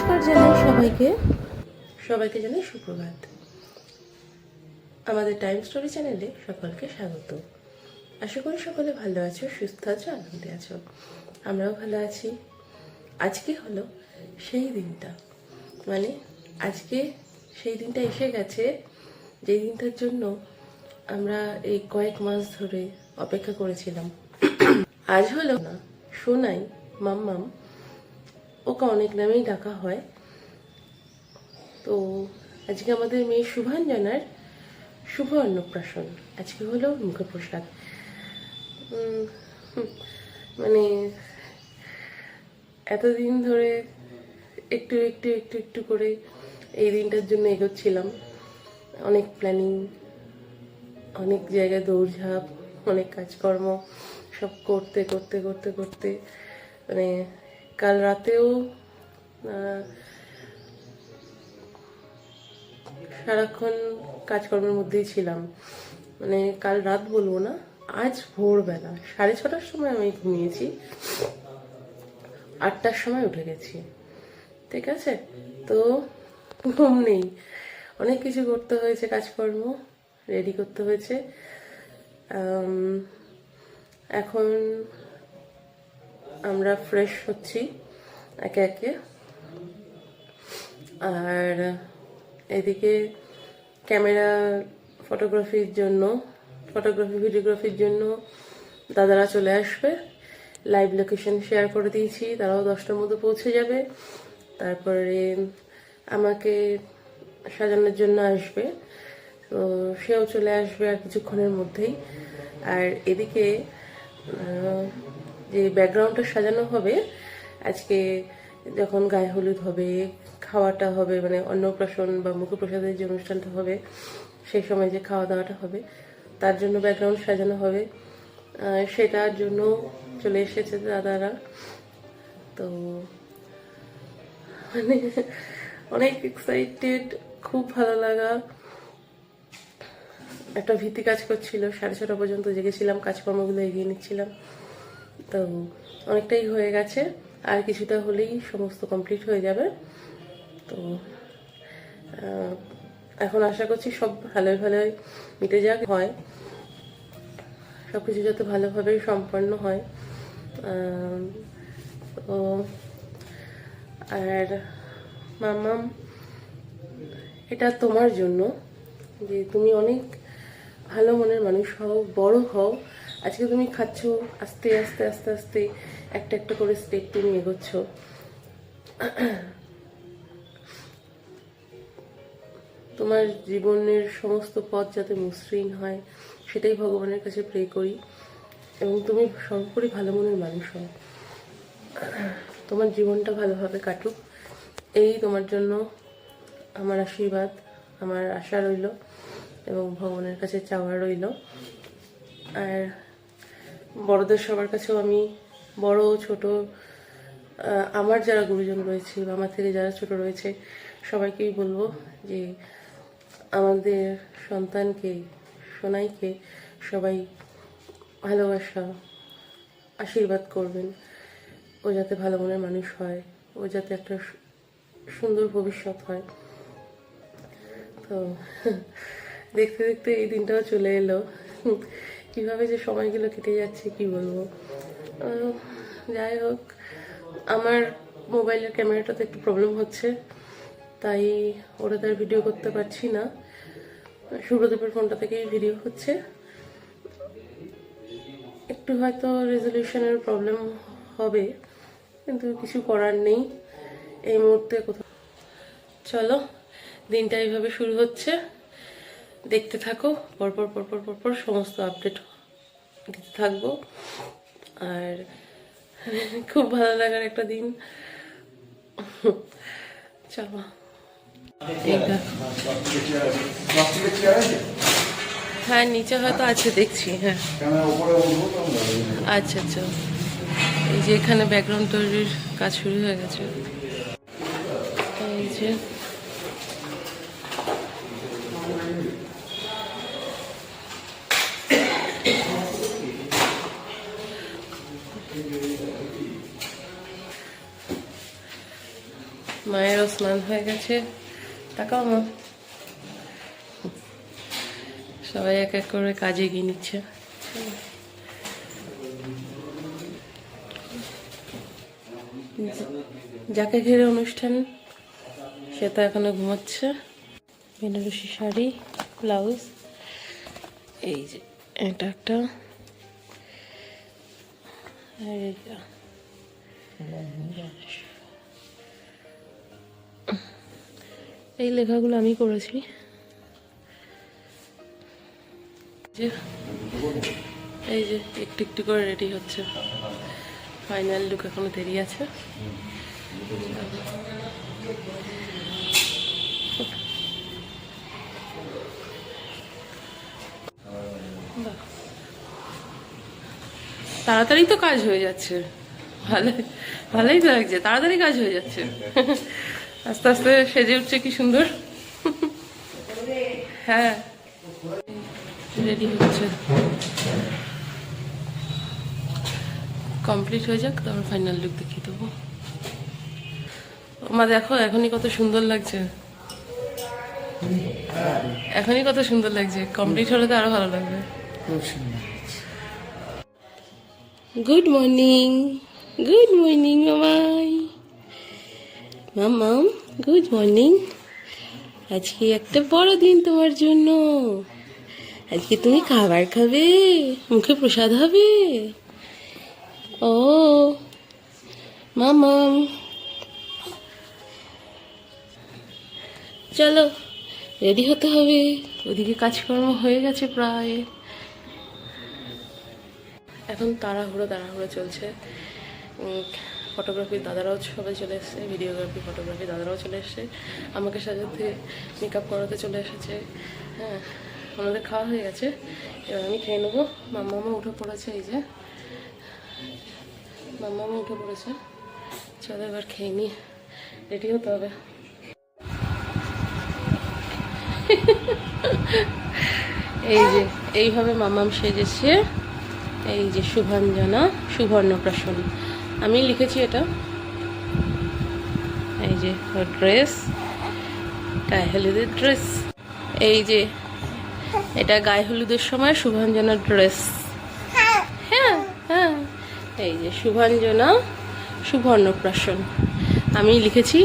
নমস্কার জানাই সবাইকে জানাই সুপ্রভাত। আমাদের টাইম স্টোরি চ্যানেলে সকলকে স্বাগত। আশা করি সকলে ভালো আছো, সুস্থ আছো, আনন্দে আছো। আমরাও ভালো আছি। আজকে হলো সেই দিনটা, মানে আজকে সেই দিনটা এসে গেছে, যেই দিনটার জন্য আমরা এই কয়েক মাস ধরে অপেক্ষা করেছিলাম। আজ হলো না সোনাই, মাম্মাম, ওকে অনেক নামেই ডাকা হয়। তো আজকে আমাদের মেয়ে শুভাঞ্জনার শুভ অন্নপ্রাশন। আজকে হলো মুখপ্রসাদ। মানে এতদিন ধরে একটু একটু একটু একটু করে এই দিনটার জন্য এগোচ্ছিলাম। অনেক প্ল্যানিং, অনেক জায়গায় দৌড়ঝাঁপ, অনেক কাজকর্ম সব করতে করতে করতে করতে মানে কাল রাতেও সারাক্ষণ কাজকর্মের মধ্যেই ছিলাম। মানে কাল রাত বলবো না, আজ ভোরবেলা 6:30টার সময় আমি ঘুমিয়েছি, 8টার সময় উঠে গেছি। ঠিক আছে, তো ঘুম নেই, অনেক কিছু করতে হয়েছে, কাজকর্ম রেডি করতে হয়েছে। এখন আমরা ফ্রেশ হচ্ছি একে একে। আর এদিকে ক্যামেরা ভিডিওগ্রাফির জন্য দাদারা চলে আসবে। লাইভ লোকেশন শেয়ার করে দিয়েছি, তারাও 10টার মধ্যে পৌঁছে যাবে। তারপরে আমাকে সাজানোর জন্য আসবে, তো সেও চলে আসবে আর কিছুক্ষণের মধ্যেই। আর এদিকে যে ব্যাকগ্রাউন্ডটা সাজানো হবে, আজকে যখন গায়ে হলুদ হবে, খাওয়াটা হবে, মানে অন্নপ্রাশন বা মুখপ্রসাদের যে অনুষ্ঠানটা হবে, সেই সময় যে খাওয়া দাওয়াটা হবে, তার জন্য ব্যাকগ্রাউন্ড সাজানো হবে। সেটার জন্য চলে এসেছে দাদারা। তো মানে অনেক এক্সাইটেড, খুব ভালো লাগা। একটা ভীতি কাজ করছিল, 6:30 পর্যন্ত জেগেছিলাম, কাজকর্মগুলো এগিয়ে নিচ্ছিলাম। তো অনেকটাই হয়ে গেছে, আর কিছুটা হলেই সমস্ত কমপ্লিট হয়ে যাবে। তো এখন আশা করছি সব ভালোই মিটে যাক, হয় সব কিছু যাতে ভালোভাবে সম্পন্ন হয়। তো আর মাম্মাম, এটা তোমার জন্য, যে তুমি অনেক ভালো মনের মানুষ হও, বড় হও। আজকে তুমি খাচ্ছ, আস্তে আস্তে আস্তে আস্তে একটা একটা করে স্টেপ তুমি এগোচ্ছ। তোমার জীবনের সমস্ত পথ যাতে মসৃণ হয়, সেটাই ভগবানের কাছে প্রে করি। এবং তুমি সর্বোপরি ভালো মনের মানুষ হও, তোমার জীবনটা ভালোভাবে কাটুক, এই তোমার জন্য আমার আশীর্বাদ, আমার আশা রইল এবং ভগবানের কাছে চাওয়া রইল। আর বড়দের সবার কাছেও আমি, বড় ছোট আমার যারা গুরুজন রয়েছে বা আমার থেকে যারা ছোট রয়েছে, সবাইকেই বলবো যে আমাদের সন্তানকে, সোনাইকে সবাই ভালোবাসা, আশীর্বাদ করবেন। ও যাতে ভালো মনের মানুষ হয়, ও যাতে একটা সুন্দর ভবিষ্যৎ হয়। তো দেখতে দেখতে এই দিনটাও চলে এলো। কিভাবে যে সময়গুলো কেটে যাচ্ছে কি বলবো। যাই হোক, আমার মোবাইলের ক্যামেরাটাতে একটু প্রবলেম হচ্ছে, তাই ওটা তার ভিডিও করতে পারছি না। সুব্রদীপের ফোনটা থেকেই ভিডিও হচ্ছে। একটু হয়তো রেজলিউশনের প্রবলেম হবে, কিন্তু কিছু করার নেই এই মুহূর্তে। কোথাও চলো, দিনটা এইভাবে শুরু হচ্ছে, দেখতে থাকো। পরপর পরপর পরপর সমস্ত আপডেট দিতে থাকবো। আর খুব ভালো লাগার একটা দিন। চলো, হ্যাঁ নিচে হয়তো আছে, দেখছি। হ্যাঁ আচ্ছা আচ্ছা, এই যে এখানে ব্যাকগ্রাউন্ড তৈরির কাজ শুরু হয়ে গেছে। এই যে মায়েরও স্নান হয়ে গেছে। তাকাও মা, সবাই এক এক করে কাজে এগিয়ে নিচ্ছে। যাকে ঘিরে অনুষ্ঠান সে তো এখনো ঘুমাচ্ছে। বেনারসি শাড়ি, ব্লাউজ, এই যে এটা একটা, আর এইটা। এই লেখাগুলো আমি করেছি। এই যে একটু একটু করে রেডি হচ্ছে, ফাইনাল লুক এখনো দেরি আছে। তাড়াতাড়ি তো কাজ হয়ে যাচ্ছে, ভালোই তো লাগছে, তাড়াতাড়ি কাজ হয়ে যাচ্ছে। আস্তে আস্তে সেজে উঠছে কি সুন্দর। হ্যাঁ, রেডি হচ্ছে, কমপ্লিট হয়ে যাক তারপর ফাইনাল লুক দেখিয়ে দেবো। মা দেখো এখনই কত সুন্দর লাগছে, এখনই কত সুন্দর লাগছে, কমপ্লিট হলে তো আরো ভালো লাগবে। গুড মর্নিং, গুড মর্নিং মামাই, মামাম গুড মর্নিং। আজকে একটা বড় দিন তোমার জন্য, আজকে তুমি খাবার খাবে, মুখে প্রসাদ হবে। ও মামাম, চলো রেডি হতে হবে, ওদিকে কাজকর্ম হয়ে গেছে প্রায়। এখন তাড়াহুড়ো চলছে। ফটোগ্রাফির দাদারাও সবাই চলে এসছে, ভিডিওগ্রাফি ফটোগ্রাফি দাদারাও চলে এসছে, আমাকে সাজাতে মেকআপ করাতে চলে এসেছে। হ্যাঁ, আমাদের খাওয়া হয়ে গেছে, এবার আমি খেয়ে নেবো। মাম্মা উঠে পড়েছে, এই যে মাম্মা উঠে পড়েছে। চলো এবার খেয়ে নিই, রেডি হতে হবে। এই যে এইভাবে মাম্মাম সেজেছে, এই যে শুভাঞ্জনা সুবর্ণপ্রাশন, আমি লিখেছি এটা। এই যে ওর ড্রেস, গায়ে হলুদের ড্রেস, এই যে এটা গায়ে হলুদের সময় শুভাঞ্জনার ড্রেস। হ্যাঁ হ্যাঁ, এই যে শুভাঞ্জনা সুবর্ণপ্রাশন আমি লিখেছি।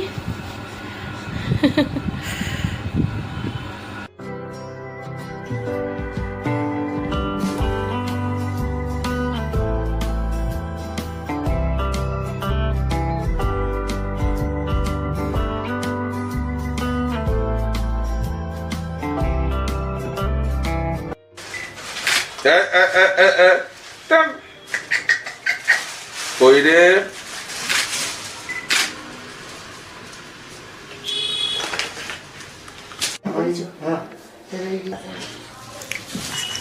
কই রে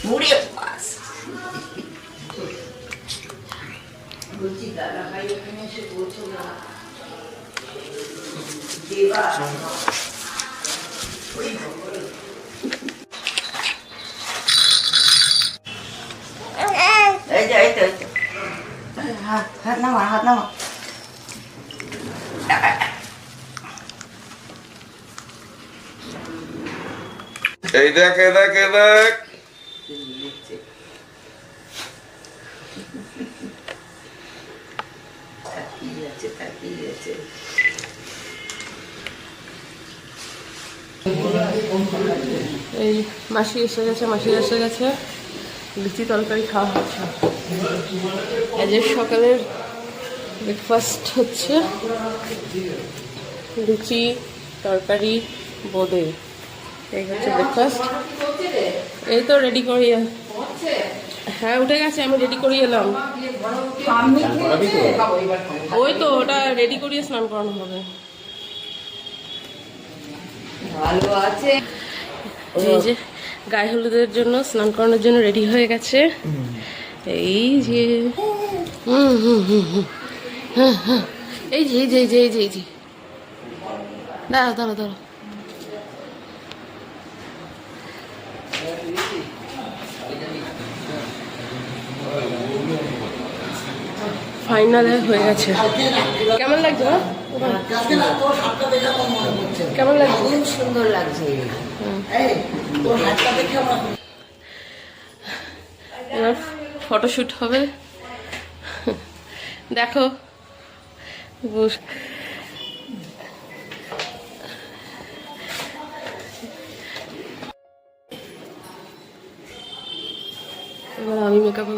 মুড়িয়ে পাস বলছি দাদা ভাই ওখানে এসে বলছো না দেবা এই তো হাত নামা এই দেখ এই মাসি এসে গেছে, লুচি তরকারি খাওয়া হচ্ছে। আজের সকালের ব্রেকফাস্ট হচ্ছে লুচি তরকারি বোঁদে, এই হচ্ছে ব্রেকফাস্ট। এই তো রেডি করি, হ্যাঁ উঠে গেছে, আমি রেডি করিয়ে এলাম। ওই তো ওটা রেডি করিয়ে স্নান করানো হবে। ভালো আছে, এই যে গায়ে হলুদের জন্য স্নান করানোর জন্য রেডি হয়ে গেছে। এই যে হ্যাঁ, এই যে দাঁড়াও ফাইনাল হয়ে গেছে। কেমন লাগছে না কেমন লাগছে? খুব সুন্দর লাগছে। এবার ফটোশ্যুট হবে, দেখো। এবার আমি মেকআপে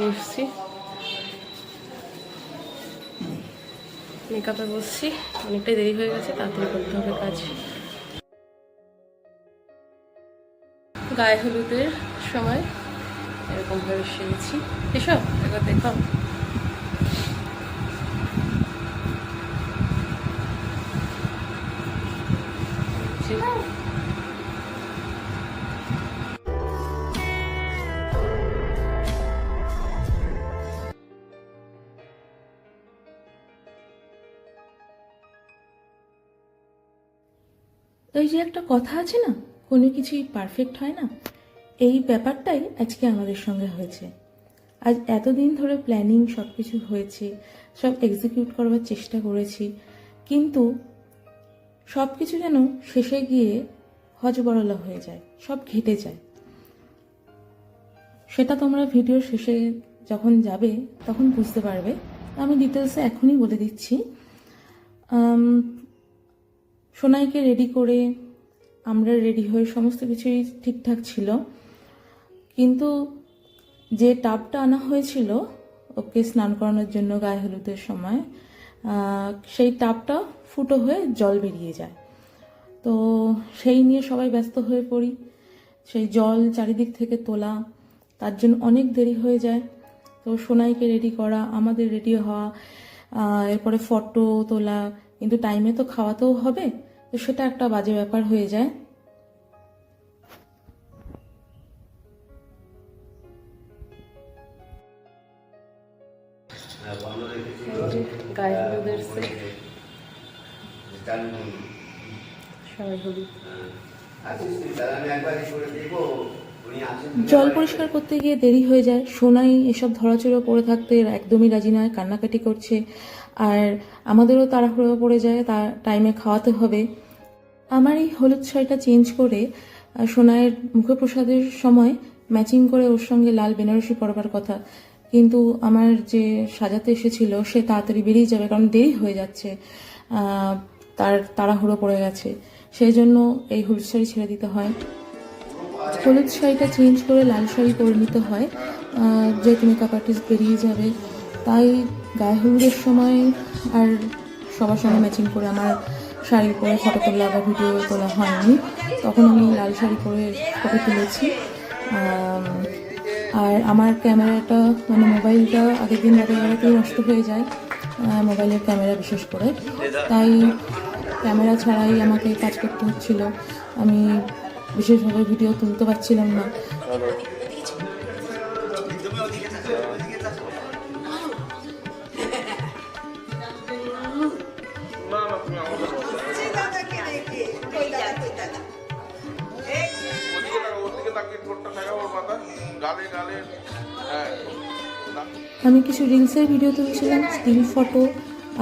বসছি, অনেকটাই দেরি হয়ে গেছে, তাড়াতাড়ি করতে হবে কাজ। গায়ে হলুদের সময় এরকম ভাবে সেরেছি। এসব একবার দেখো। ওই যে একটা কথা আছে না, কোনো কিছুই পারফেক্ট হয় না, এই ব্যাপারটাই আজকে আমাদের সঙ্গে হয়েছে। আজ এতদিন ধরে প্ল্যানিং সব কিছু হয়েছে, সব এক্সিকিউট করবার চেষ্টা করেছি, কিন্তু সব কিছু যেন শেষে গিয়ে হজবরলা হয়ে যায়, সব ঘেটে যায়। সেটা তোমরা ভিডিওর শেষে যখন যাবে তখন বুঝতে পারবে। আমি ডিটেলসে এখনই বলে দিচ্ছি। সোনাইকে রেডি করে আমরা রেডি হয়ে সমস্ত কিছুই ঠিকঠাক ছিল, কিন্তু যে টাবটা আনা হয়েছিল ওকে স্নান করানোর জন্য গায়ে হলুদের সময়, সেই টাবটা ফুটো হয়ে জল বেরিয়ে যায়। তো সেই নিয়ে সবাই ব্যস্ত হয়ে পড়ি, সেই জল চারিদিক থেকে তোলা, তার জন্য অনেক দেরি হয়ে যায়। তো সোনাইকে রেডি করা, আমাদের রেডি হওয়া, এরপরে ফটো তোলা, কিন্তু টাইমে তো খাওয়াতেও হবে, তো সেটা একটা বাজে ব্যাপার হয়ে যায়। গায়ে হলুদের সেট, সবাই হলুদ। জল পরিষ্কার করতে গিয়ে দেরি হয়ে যায়। সোনাই এসব ধরাচড়া পড়ে থাকতে একদমই রাজি নয়, কান্নাকাটি করছে, আর আমাদেরও তাড়াহুড়ো পড়ে যায়, তার টাইমে খাওয়াতে হবে। আমার এই হলুদ শাড়িটা চেঞ্জ করে সোনাইয়ের মুখপ্রসাদের সময় ম্যাচিং করে ওর সঙ্গে লাল বেনারসি পরবার কথা, কিন্তু আমার যে সাজাতে এসেছিল সে তাড়াতাড়ি বেরিয়ে যাবে, কারণ দেরি হয়ে যাচ্ছে, তার তাড়াহুড়ো পড়ে গেছে, সেই জন্য এই হলুদ শাড়ি ছেড়ে দিতে হয়। হলুদ শাড়িটা চেঞ্জ করে লাল শাড়ি পরে নিতে হয়, যেহেতু মেকআপ আর্টিস্ট বেরিয়ে যাবে। তাই গায়ে হলুদের সময় আর সবার সঙ্গে ম্যাচিং করে আমার শাড়ি পরে ফটো তোলা বা ভিডিও তোলা হয়নি, তখন আমি লাল শাড়ি পরে ফটো তুলেছি। আর আমার ক্যামেরাটা, মানে মোবাইলটা আগের দিন রাতেই নষ্ট হয়ে যায়, মোবাইলের ক্যামেরা বিশেষ করে, তাই ক্যামেরা ছাড়াই আমাকে কাজ করতে হচ্ছিল, আমি বিশেষভাবে ভিডিও তুলতে পারছিলাম না। আমি কিছু রিলসের ভিডিও তুলছিলাম, স্টিল ফটো,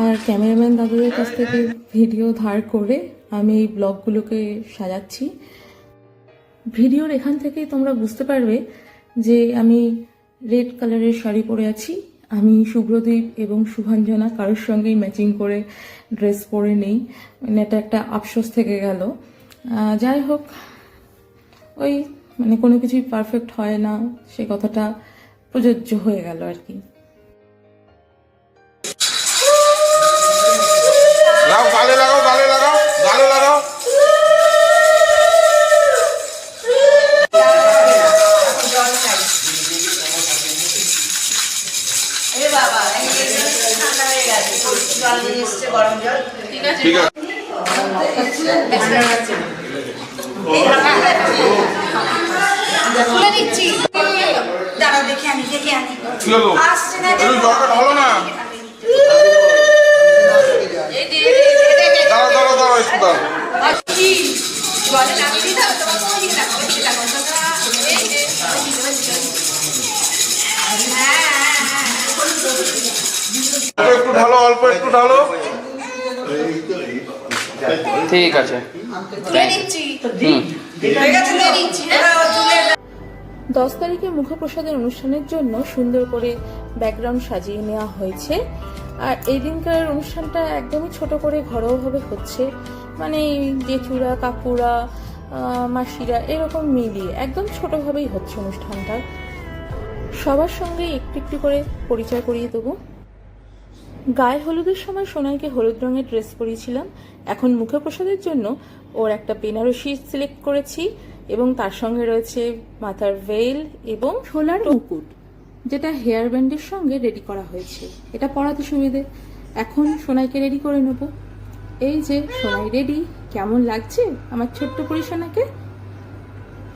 আর ক্যামেরাম্যান দাদাদের কাছ থেকে ভিডিও ধার করে আমি এই ব্লগগুলোকে সাজাচ্ছি। ভিডিওর এখান থেকেই তোমরা বুঝতে পারবে যে আমি রেড কালারের শাড়ি পরে আছি। আমি শুভ্রদীপ এবং শুভাঞ্জনা কারোর সঙ্গেই ম্যাচিং করে ড্রেস পরে নেই, মানে এটা একটা আফসোস থেকে গেল। যাই হোক, ওই মানে কোনো কিছুই পারফেক্ট হয় না, সে কথাটা প্রযোজ্য হয়ে গেল আর কি। গালে লাগাও, গালে লাগাও, গালে লাগাও। ঠিক আছে। খুলে দিচ্ছি, দাঁড়াও দেখে আনি, দেখে আনি। কি হলো? একটু জলটা ঢালো না। দাঁড়াও, দাঁড়াও, দাঁড়াও, একটু দাঁড়াও। একটু একটু ঢালো। ঠিক আছে। হুম। 10 তারিখে মুখপ্রসাদের অনুষ্ঠানের জন্য সুন্দর করে ব্যাকগ্রাউন্ড সাজিয়ে নেওয়া হয়েছে। আর এই দিনকার অনুষ্ঠানটা একদমই ছোট করে ঘরোয়াভাবে হচ্ছে, মানে জেঠুরা, কাকুরা, মাসিরা এরকম মিলিয়ে একদম ছোটভাবেই হচ্ছে অনুষ্ঠানটা। সবার সঙ্গে একটু একটু করে পরিচয় করিয়ে দেবো। গায়ে হলুদের সময় সোনাইকে হলুদ রঙের ড্রেস পরিয়েছিলাম, এখন মুখপ্রসাদের জন্য ওর একটা বেনারসি সিলেক্ট করেছি এবং তার সঙ্গে রয়েছে মাথার ভেল এবং ছোলার মুকুট, যেটা হেয়ার ব্যান্ডের সঙ্গে রেডি করা হয়েছে। এটা পরাতে সুবিধে। এখন সোনাইকে রেডি করে নেব। এই যে সোনাই রেডি। কেমন লাগছে আমার ছোট্ট পরিসোনাকে?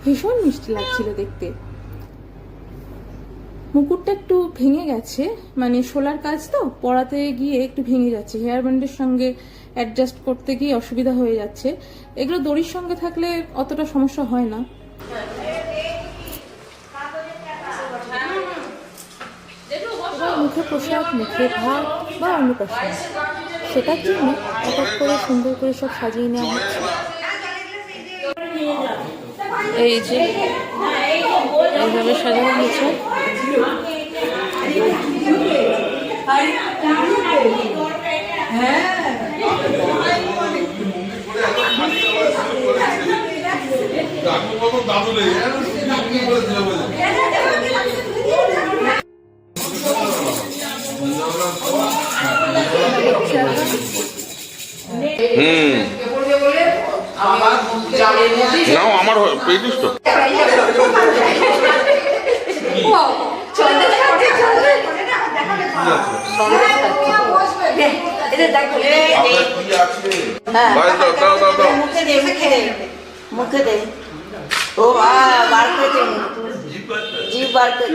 ভীষণ মিষ্টি লাগছিল দেখতে। মুকুটটা একটু ভেঙে গেছে, মানে শোলার কাজ তো, পরাতে গিয়ে একটু ভেঙে যাচ্ছে। হেয়ার ব্যান্ডের সঙ্গে অ্যাডজাস্ট করতে গিয়ে অসুবিধা হয়ে যাচ্ছে। এগুলো দড়ির সঙ্গে থাকলে অতটা সমস্যা হয় না। এবার মুখে প্রসাদ, মুখে ভাত বা অন্নপ্রাশন, সেটার জন্য এক এক করে সুন্দর করে সব সাজিয়ে নেওয়া হচ্ছে। এই যে এইভাবে সাজানো হয়েছে। নাও আমার পেয়েছিস তো। মুখে দে। ও বার করে জিভ বার করে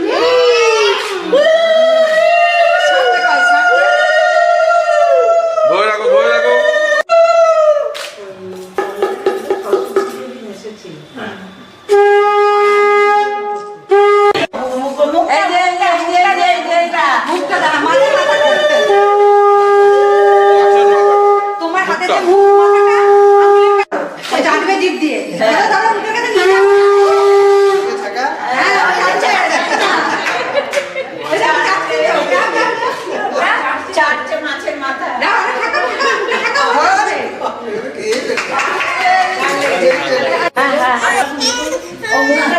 ধরে রাখো, ধরে রাখো। তোমার হাতে যে মুখ মাথাটা জানবে জিভ দিয়ে ধরো মুখের কাছে নিয়ে যাও। চারটে মাছের মাথা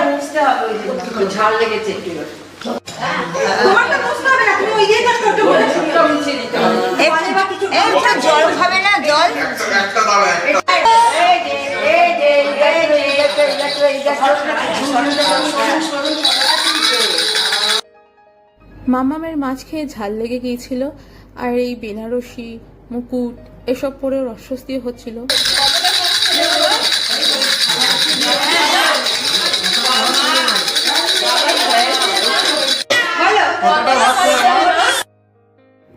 বুঝতে হবে, ঝাল লেগেছে একটু। জল খাবে না? জল মামামের মাছ খেয়ে ঝাল লেগে গিয়েছিল, আর এই বেনারসি, মুকুট এসব পরেও অস্বস্তি হচ্ছিল।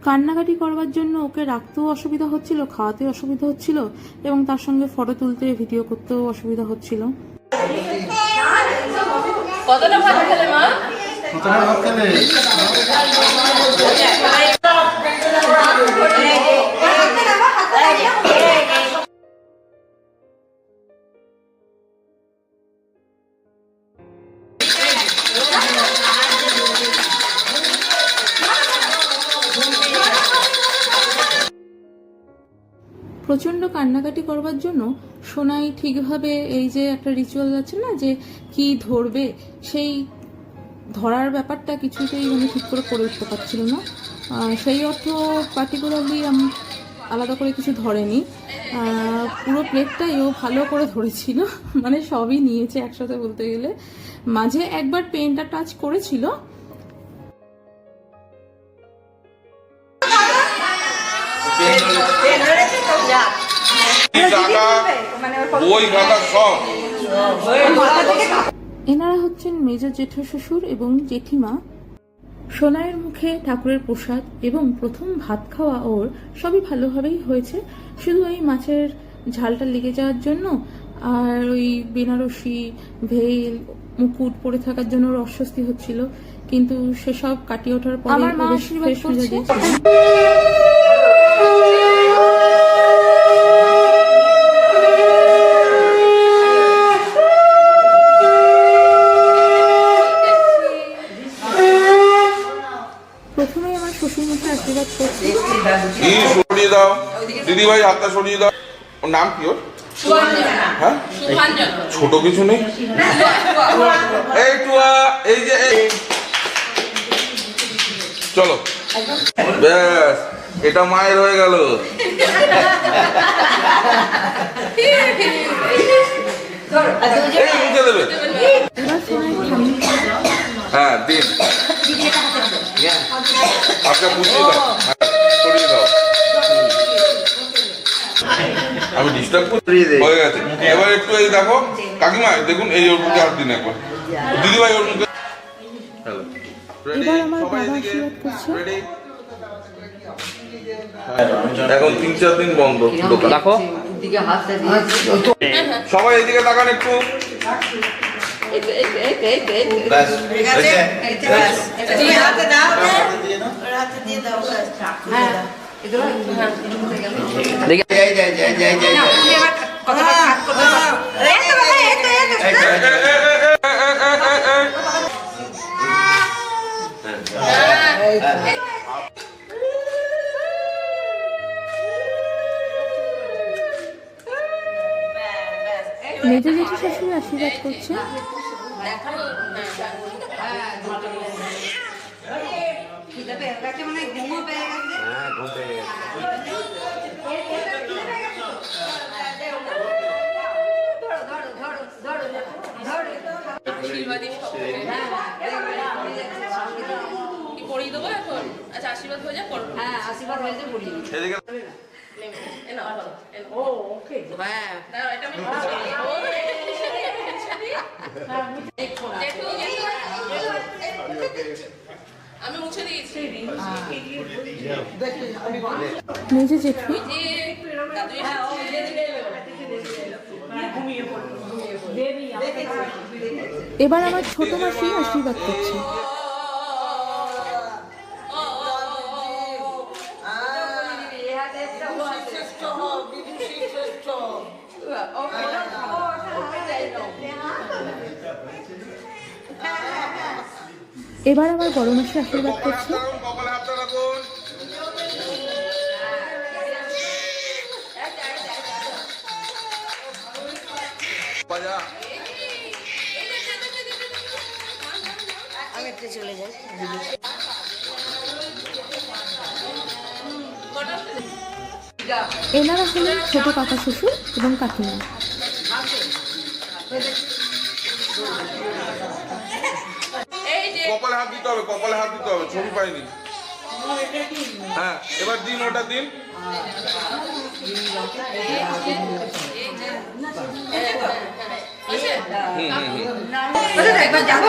কান্নাকাটি করবার জন্য ওকে রাখতেও অসুবিধা হচ্ছিল, খাওয়াতেও অসুবিধা হচ্ছিল এবং তার সঙ্গে ফটো তুলতে, ভিডিও করতেও অসুবিধা হচ্ছিল। কতটা ভাত খেলে মা? প্রচণ্ড কান্নাকাটি করবার জন্য সোনাই ঠিকভাবে এই যে একটা রিচুয়াল আছে না যে কি ধরবে, সেই ধরার ব্যাপারটা কিছুতেই মানে ঠিক করে উঠতে পারছিল না। সেই অর্থ পার্টিকুলারলি আলাদা করে কিছু ধরেনি, পুরো প্লেটটাই ও ভালো করে ধরেছিল, মানে সবই নিয়েছে একসাথে বলতে গেলে। মাঝে একবার পেনটা টাচ করেছিল। এনারা হচ্ছেন মেজর জেঠা শ্বশুর এবং জেঠিমা। সোনাইয়ের মুখে ঠাকুরের প্রসাদ এবং প্রথম ভাত খাওয়া ওর সবই ভালোভাবেই হয়েছে, শুধু ওই মাছের ঝালটা লেগে যাওয়ার জন্য আর ওই বেনারসি, ভেল, মুকুট পরে থাকার জন্য ওর অস্বস্তি হচ্ছিল, কিন্তু সেসব কাটিয়ে ওঠার পরে আমার মা আশীর্বাদ করছে। কি সরিয়ে দাও, দিদি ভাই হাতটা সরিয়ে দাও। ওর নাম কি ওর? হ্যাঁ, ছোট কিছু নেই। এই টুয়া, এই যে চলো, ব্যাস এটা মায়ের হয়ে গেল। এই মুখে দেবে। হ্যাঁ দিন, আপনার বুঝিয়ে দাও, সরিয়ে দাও। আমি ডিস্টার্ব করি, হয়ে গেছে। এবার একটু এই দেখো কাকিমা, দেখুন এই ওর মুখে হাত দিন একবার, দিদি ভাই ওর মুখে। এবার আমার বাবা আশীর্বাদ করছে। এখন 3-4 দিন বন্ধ দোকান। দেখো সবাই এইদিকে তাকান একটু। তুমি হাতে দাও দেখি মেজো জেঠি শাশুড়ি আশীর্বাদ করছে। কি পড়িয়ে দেবো এখন? আচ্ছা আশীর্বাদ হয়ে যা পড়বো। হ্যাঁ আশীর্বাদ হয়েছে পড়িয়ে এদিকে এটা আমি মুছে দিয়েছি। মেজো জেঠি এবার আমার ছোট মাসি আশীর্বাদ করছে। এবার আমার বড় মাসি আশীর্বাদ করছে। কপালে হাতটা রাখুন। বাজা। আমি একটু চলে যাই। এনারা হলেন ছোট কাকা শ্বশুর এবং কাকিমা। কপালে হাত দিতে হবে, কপালে হাত দিতে হবে, ছবি পাইনি। হ্যাঁ এবার দিন, ওটা দিন। একবার যাবো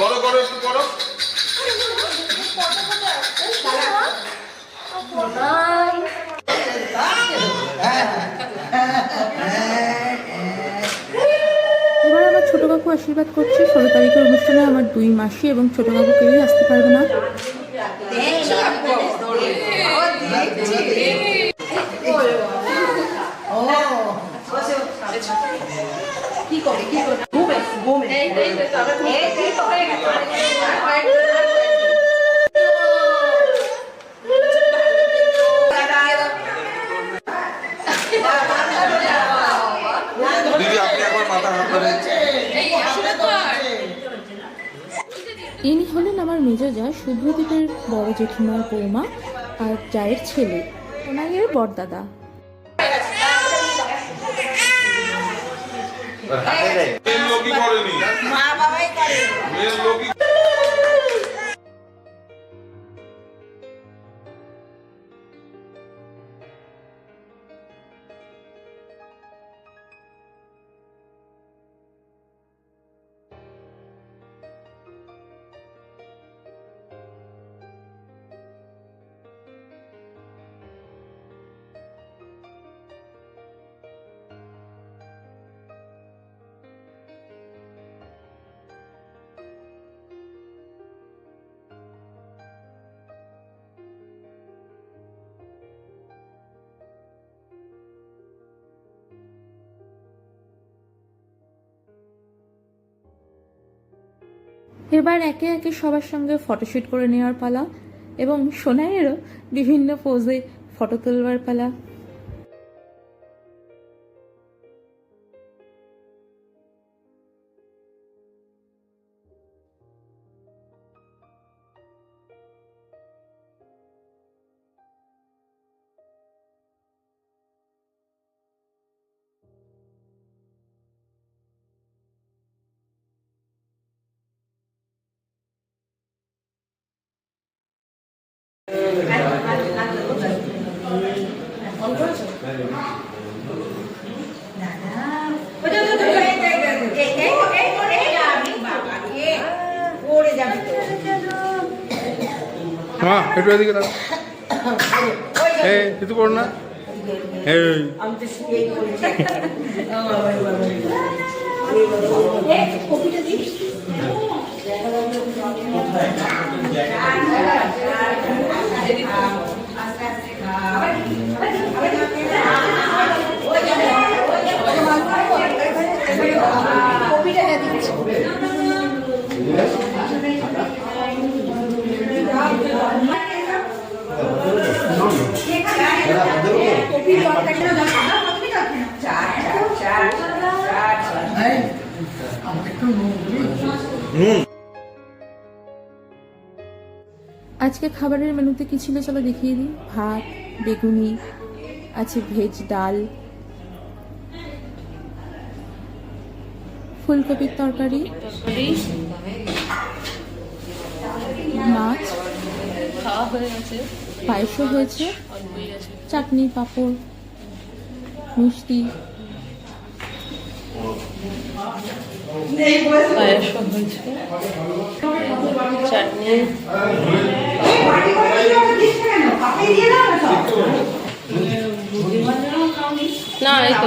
করো করো একটু করো। এবার আমার ছোট কাকু আশীর্বাদ করছে। 16 তারিখের অনুষ্ঠানে আমার 2 মাসি এবং ছোট কাকু কেউই আসতে পারবে না। কি করে ঘুমে ঘুমে দিদি আপনি একবার মাথা হাত ধরেন। ইনি হলেন আমার মেজো যা, শুভ্রদীপের বড় জেঠিমার বৌমা আর জায়ের ছেলে, ওনাইয়ের বড়দাদা। মেন লোকই করেনি, মা বাবাই করে মেন লোকই। এবার একে একে সবার সঙ্গে ফটোশ্যুট করে নেওয়ার পালা এবং সোনাইয়েরও বিভিন্ন পোজে ফটো তোলবার পালা। মা একটু এদিকে দাও। এই কিছু করো না। এই আজকে খাবারের মেনুতে কি ছিল চলো দেখিয়ে দিই। ভাত, বেগুনি, আছে ভেজ ডাল, ফুলকপির তরকারি, মাছ খাওয়া হয়ে গেছে, পায়েসও হয়েছে, চাটনি, পাঁপড়, মিষ্টি, পায়েসও হয়েছে, চাটনি। না এই তো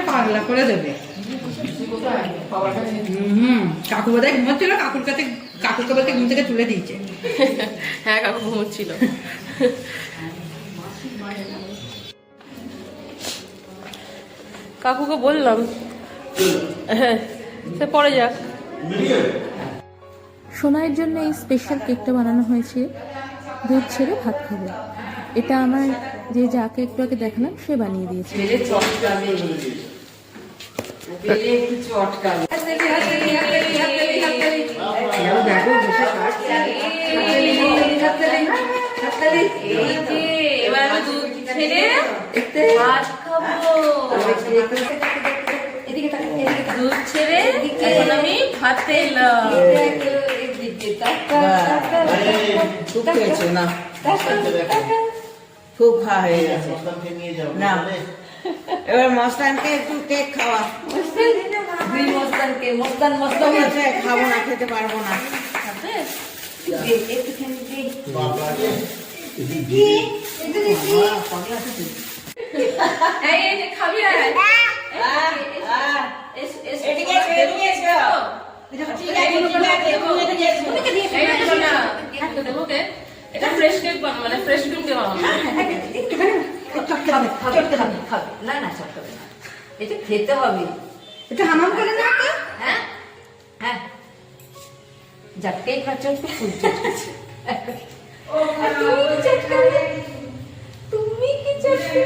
পাগলা করে দেবে। কাকু বোধহয় ঘুমাচ্ছিল, কাকুকে বলতে ঘুম থেকে তুলে দিয়েছে। হ্যাঁ কাকু ঘুমোচ্ছিল। কাকুকে বললাম হ্যাঁ সে পরে যাক। সোনাইয়ের জন্য এই স্পেশাল কেকটা বানানো হয়েছে, দুধ ছেড়ে ভাত খাবে। এটা আমার যে যাকে একটু আগে দেখালাম সে বানিয়ে দিয়েছে। এবার আমি দুধ ছেড়ে ভাত খাবো, দুধ ছেড়ে এখন আমি ভাত খেলাম। খুব খাওয়া হয়ে গেছে না, এবার মস্তানকে একটু কেক খাওয়া। মস্তান আছে, খাবো না, খেতে পারবো না। খাবি এটা ফ্রেশ কেক মানে ফ্রেশ ক্রিম দিয়ে বানাবো। না না চটকাবে না, এটা খেতে হবে। এটা হামাম করে না? হ্যাঁ হ্যাঁ, যাকে চটকে ফুল চটকেছে। তুমি কি চটকে?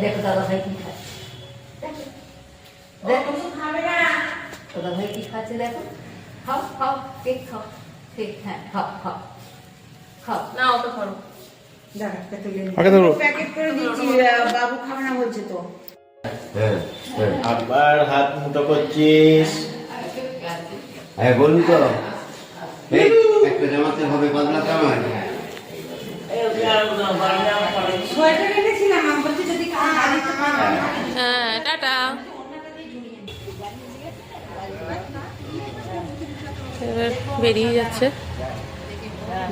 দেখো দাদা ভাই কি খায়, দেখো দাদা ভাই কি খাচ্ছে, দেখো। খাও খাও কেক খাও, কেক, হ্যাঁ খাও খাও খাও। না অত খাবো প্যাকেট করে দিচ্ছি, বাবু খাবে না বলছে তো। আবার হাত মুঠো করছিস। হ্যাঁ বলুন তো, একটা জামাতে হবে বদলাতে হবে। সোয়েটার এনেছিলাম, আমি বলছি যদি হ্যাঁ টাটা। বেরিয়ে যাচ্ছে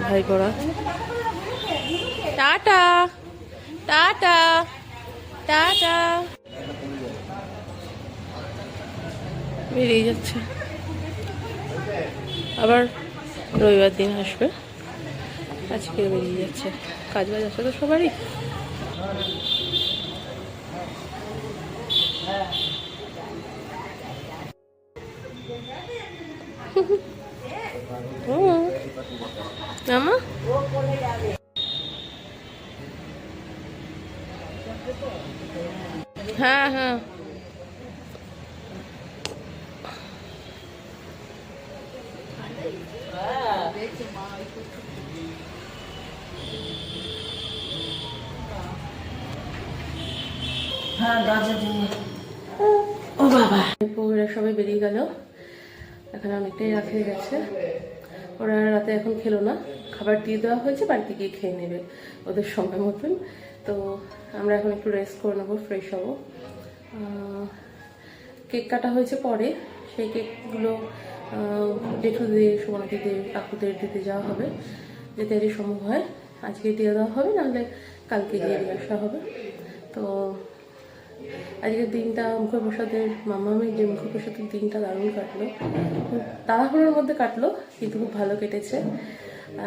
ভাই পড়া। টাটা টাটা টাটা, বেরিয়ে যাচ্ছে। আবার রবিবার দিন আসবে, আজকে বেরিয়ে যাচ্ছে। কাজ বাজ আছে তো সবারই। আমা হ্যাঁ হ্যাঁ হ্যাঁ দরজা দিয়ে ওরা সবাই বেরিয়ে গেল, এখন অনেকটাই রাত হয়ে গেছে। ওরা রাতে এখন খেলো না, খাবার দিয়ে দেওয়া হয়েছে, বাড়িতে গিয়ে খেয়ে নেবে ওদের সময় মতন। তো আমরা এখন একটু রেস্ট করে নেবো, ফ্রেশ হবো। কেক কাটা হয়েছে পরে, সেই কেকগুলো জেঠুদের, সুমনাদিদের, কাকুদের দিতে যাওয়া হবে, যেতে যদি সম্ভব হয় আজকে দিয়ে দেওয়া হবে, নাহলে কালকে দিয়ে দিয়ে আসা হবে। তো আজকের দিনটা মুখপ্রসাদের, মামামের যে মুখপ্রসাদের দিনটা দারুণ কাটলো, খুব তাড়াহুড়োর মধ্যে কাটলো, কিন্তু খুব ভালো কেটেছে।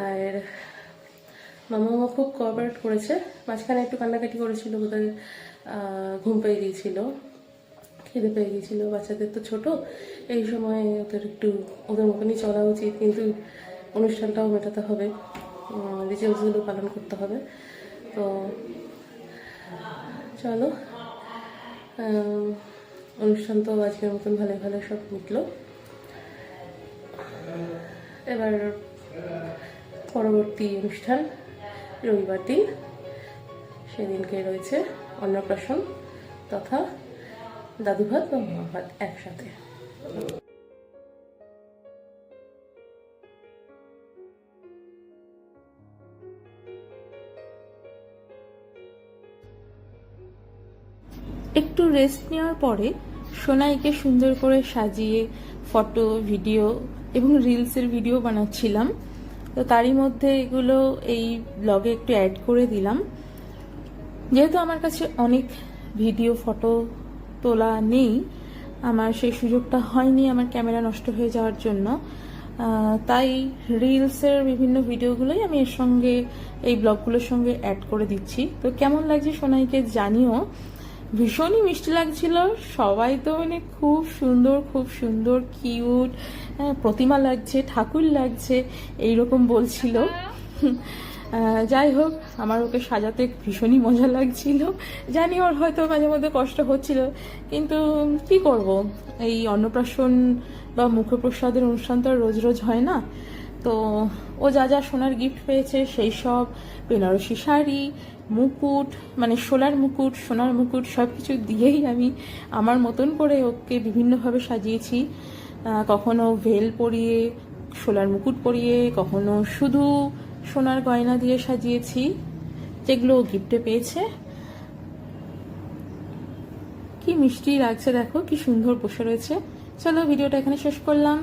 আর মামা খুব কোঅপারেট করেছে, মাঝখানে একটু কান্নাকাটি করেছিল, বোধহয় ঘুম পেয়ে গিয়েছিল, খিদে পেয়ে গিয়েছিল। বাচ্চাদের তো ছোট, এই সময় ওদের একটু ওদের মতনই চলা উচিত, কিন্তু অনুষ্ঠানটাও মেটাতে হবে, রিচুয়ালসগুলো পালন করতে হবে। তো চলো, অনুষ্ঠান তো আজকের মতন ভালো ভালো সব মিটলো। এবার পরবর্তী অনুষ্ঠান রবিবার দিন, সেদিনকে রয়েছে অন্নপ্রাশন তথা দাদু ভাত বা মা ভাত একসাথে। একটু রেস্ট নেওয়ার পরে সোনাইকে সুন্দর করে সাজিয়ে ফটো, ভিডিও এবং রিলসের ভিডিও বানাচ্ছিলাম। তো তারই মধ্যে এগুলো এই ব্লগে একটু অ্যাড করে দিলাম। যেহেতু আমার কাছে অনেক ভিডিও, ফটো তোলা নেই, আমার সেই সুযোগটা হয়নি আমার ক্যামেরা নষ্ট হয়ে যাওয়ার জন্য, তাই রিলসের বিভিন্ন ভিডিওগুলোই আমি এর সঙ্গে, এই ব্লগগুলোর সঙ্গে অ্যাড করে দিচ্ছি। তো কেমন লাগছে সোনাইকে জানিও। ভীষণই মিষ্টি লাগছিল, সবাই তো মানে খুব সুন্দর কিউট, প্রতিমা লাগছে, ঠাকুর লাগছে এইরকম বলছিল। যাই হোক, আমার ওকে সাজাতে ভীষণই মজা লাগছিল। জানি ওর হয়তো মাঝে মধ্যে কষ্ট হচ্ছিল, কিন্তু কি করব, এই অন্নপ্রাশন বা মুখপ্রসাদের অনুষ্ঠান তো আর রোজ রোজ হয় না। তো ও যা যা সোনার গিফট পেয়েছে সেই সব বেনারসি শাড়ি, মুকুট, মানে সোনার মুকুট সব কিছু দিয়েই আমি আমার মতন করে ওকে বিভিন্নভাবে সাজিয়েছি। কখনো ভেল পরিয়ে, সোনার মুকুট পরিয়ে, কখনো শুধু সোনার গয়না দিয়ে সাজিয়েছি, যেগুলো ও গিফটে পেয়েছে। কি মিষ্টি লাগছে দেখো, কি সুন্দর বসে রয়েছে। চলো ভিডিওটা এখানে শেষ করলাম।